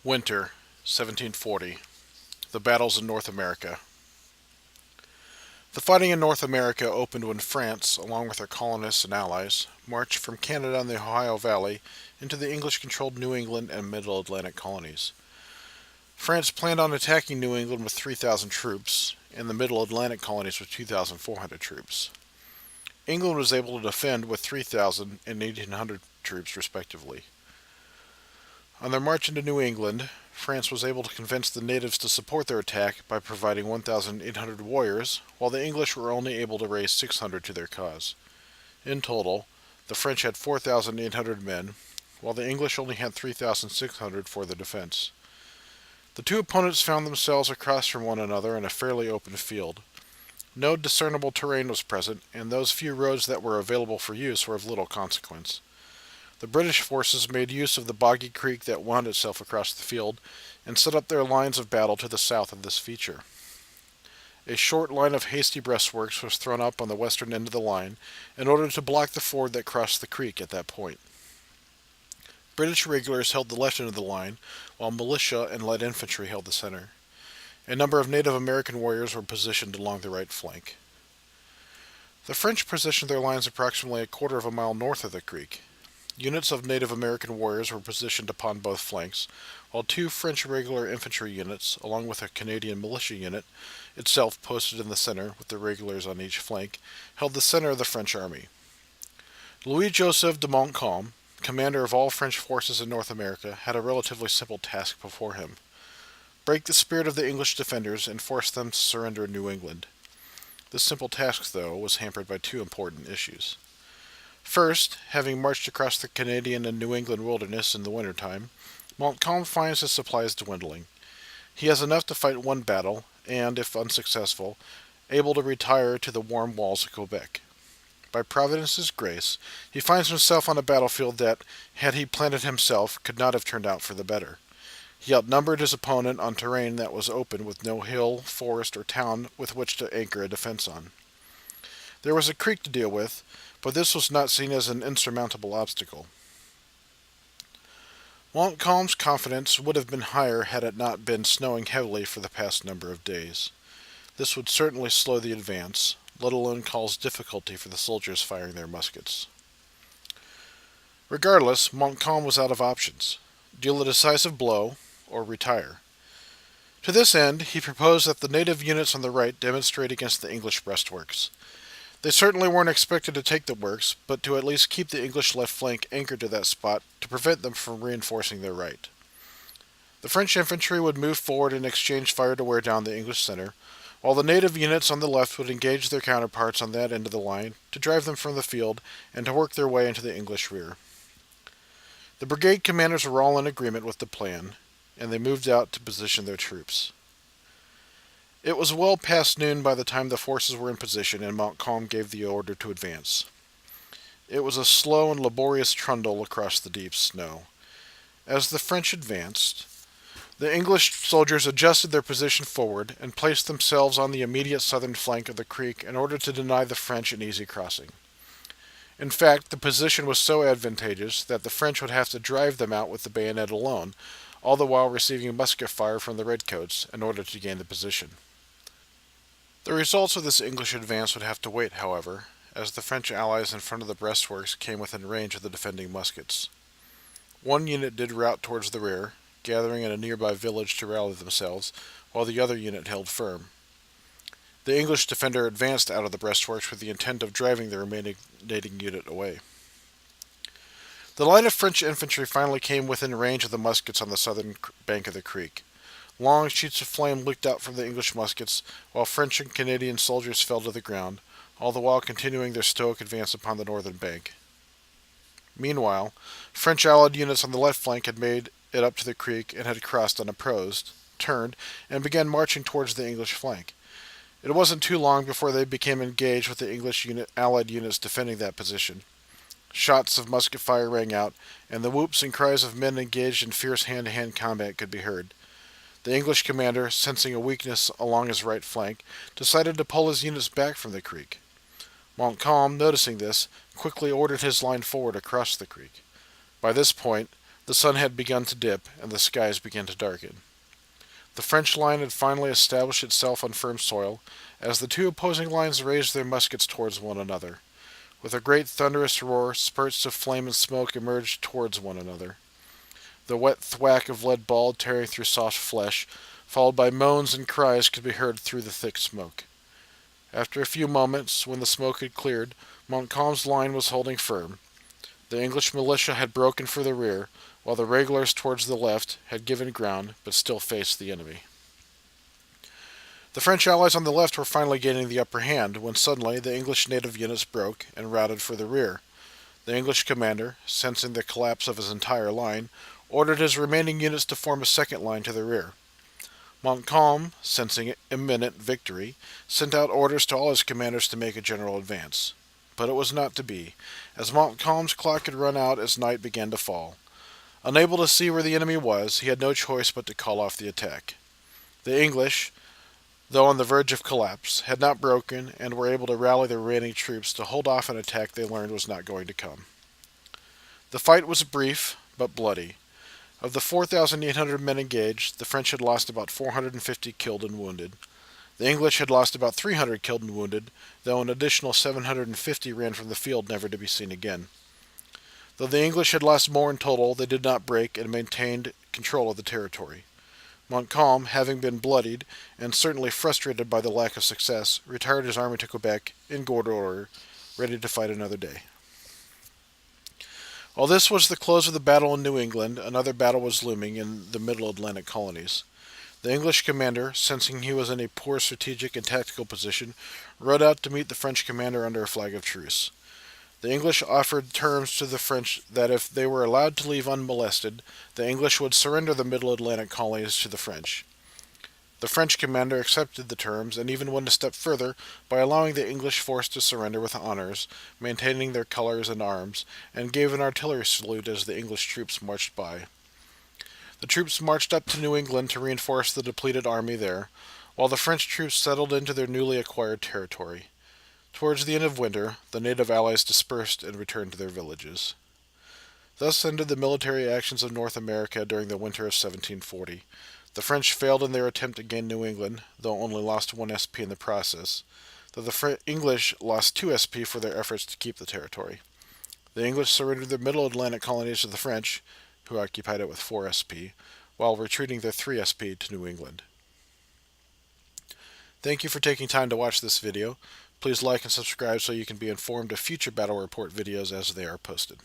Winter, 1740. The battles in North America. The fighting in North America opened when France, along with her colonists and allies, marched from Canada and the Ohio Valley into the English-controlled New England and Middle Atlantic colonies. France planned on attacking New England with 3,000 troops, and the Middle Atlantic colonies with 2,400 troops. England was able to defend with 3,000 and 1,800 troops, respectively. On their march into New England, France was able to convince the natives to support their attack by providing 1,800 warriors, while the English were only able to raise 600 to their cause. In total, the French had 4,800 men, while the English only had 3,600 for the defense. The two opponents found themselves across from one another in a fairly open field. No discernible terrain was present, and those few roads that were available for use were of little consequence. The British forces made use of the boggy creek that wound itself across the field and set up their lines of battle to the south of this feature. A short line of hasty breastworks was thrown up on the western end of the line in order to block the ford that crossed the creek at that point. British regulars held the left end of the line, while militia and light infantry held the center. A number of Native American warriors were positioned along the right flank. The French positioned their lines approximately a quarter of a mile north of the creek. Units of Native American warriors were positioned upon both flanks, while two French regular infantry units, along with a Canadian militia unit, itself posted in the center with the regulars on each flank, held the center of the French army. Louis-Joseph de Montcalm, commander of all French forces in North America, had a relatively simple task before him: break the spirit of the English defenders and force them to surrender New England. This simple task, though, was hampered by two important issues. First, having marched across the Canadian and New England wilderness in the wintertime, Montcalm finds his supplies dwindling. He has enough to fight one battle, and, if unsuccessful, able to retire to the warm walls of Quebec. By Providence's grace, he finds himself on a battlefield that, had he planted himself, could not have turned out for the better. He outnumbered his opponent on terrain that was open with no hill, forest, or town with which to anchor a defense on. There was a creek to deal with, but this was not seen as an insurmountable obstacle. Montcalm's confidence would have been higher had it not been snowing heavily for the past number of days. This would certainly slow the advance, let alone cause difficulty for the soldiers firing their muskets. Regardless, Montcalm was out of options: deal a decisive blow, or retire. To this end, he proposed that the native units on the right demonstrate against the English breastworks. They certainly weren't expected to take the works, but to at least keep the English left flank anchored to that spot to prevent them from reinforcing their right. The French infantry would move forward and exchange fire to wear down the English center, while the native units on the left would engage their counterparts on that end of the line to drive them from the field and to work their way into the English rear. The brigade commanders were all in agreement with the plan, and they moved out to position their troops. It was well past noon by the time the forces were in position and Montcalm gave the order to advance. It was a slow and laborious trundle across the deep snow. As the French advanced, the English soldiers adjusted their position forward and placed themselves on the immediate southern flank of the creek in order to deny the French an easy crossing. In fact, the position was so advantageous that the French would have to drive them out with the bayonet alone, all the while receiving musket fire from the redcoats in order to gain the position. The results of this English advance would have to wait, however, as the French allies in front of the breastworks came within range of the defending muskets. One unit did rout towards the rear, gathering in a nearby village to rally themselves, while the other unit held firm. The English defender advanced out of the breastworks with the intent of driving the remaining unit away. The line of French infantry finally came within range of the muskets on the southern bank of the creek. Long sheets of flame leaked out from the English muskets, while French and Canadian soldiers fell to the ground, all the while continuing their stoic advance upon the northern bank. Meanwhile, French allied units on the left flank had made it up to the creek and had crossed unopposed, turned, and began marching towards the English flank. It wasn't too long before they became engaged with the allied units defending that position. Shots of musket fire rang out, and the whoops and cries of men engaged in fierce hand-to-hand combat could be heard. The English commander, sensing a weakness along his right flank, decided to pull his units back from the creek. Montcalm, noticing this, quickly ordered his line forward across the creek. By this point, The sun had begun to dip, and the skies began to darken. The French line had finally established itself on firm soil, as the two opposing lines raised their muskets towards one another. With a great thunderous roar, spurts of flame and smoke emerged towards one another. The wet thwack of lead ball tearing through soft flesh, followed by moans and cries, could be heard through the thick smoke. After a few moments, when the smoke had cleared, Montcalm's line was holding firm. The English militia had broken for the rear, while the regulars towards the left had given ground, but still faced the enemy. The French allies on the left were finally gaining the upper hand, when suddenly the English native units broke and routed for the rear. The English commander, sensing the collapse of his entire line, ordered his remaining units to form a second line to the rear. Montcalm, sensing imminent victory, sent out orders to all his commanders to make a general advance. But it was not to be, as Montcalm's clock had run out as night began to fall. Unable to see where the enemy was, he had no choice but to call off the attack. The English, though on the verge of collapse, had not broken and were able to rally the remaining troops to hold off an attack they learned was not going to come. The fight was brief, but bloody. Of the 4,800 men engaged, the French had lost about 450 killed and wounded. The English had lost about 300 killed and wounded, though an additional 750 ran from the field never to be seen again. Though the English had lost more in total, they did not break and maintained control of the territory. Montcalm, having been bloodied and certainly frustrated by the lack of success, retired his army to Quebec in good order, ready to fight another day. While this was the close of the battle in New England, another battle was looming in the Middle Atlantic Colonies. The English commander, sensing he was in a poor strategic and tactical position, rode out to meet the French commander under a flag of truce. The English offered terms to the French that if they were allowed to leave unmolested, the English would surrender the Middle Atlantic colonies to the French. The French commander accepted the terms and even went a step further by allowing the English force to surrender with honors, maintaining their colors and arms, and gave an artillery salute as the English troops marched by. The troops marched up to New England to reinforce the depleted army there, while the French troops settled into their newly acquired territory. Towards the end of winter, the native allies dispersed and returned to their villages. Thus ended the military actions of North America during the winter of 1740. The French failed in their attempt to gain New England, though only lost 1 SP in the process, though the English lost 2 SP for their efforts to keep the territory. The English surrendered the Middle Atlantic colonies to the French, who occupied it with 4 SP, while retreating their 3 SP to New England. Thank you for taking time to watch this video. Please like and subscribe so you can be informed of future battle report videos as they are posted.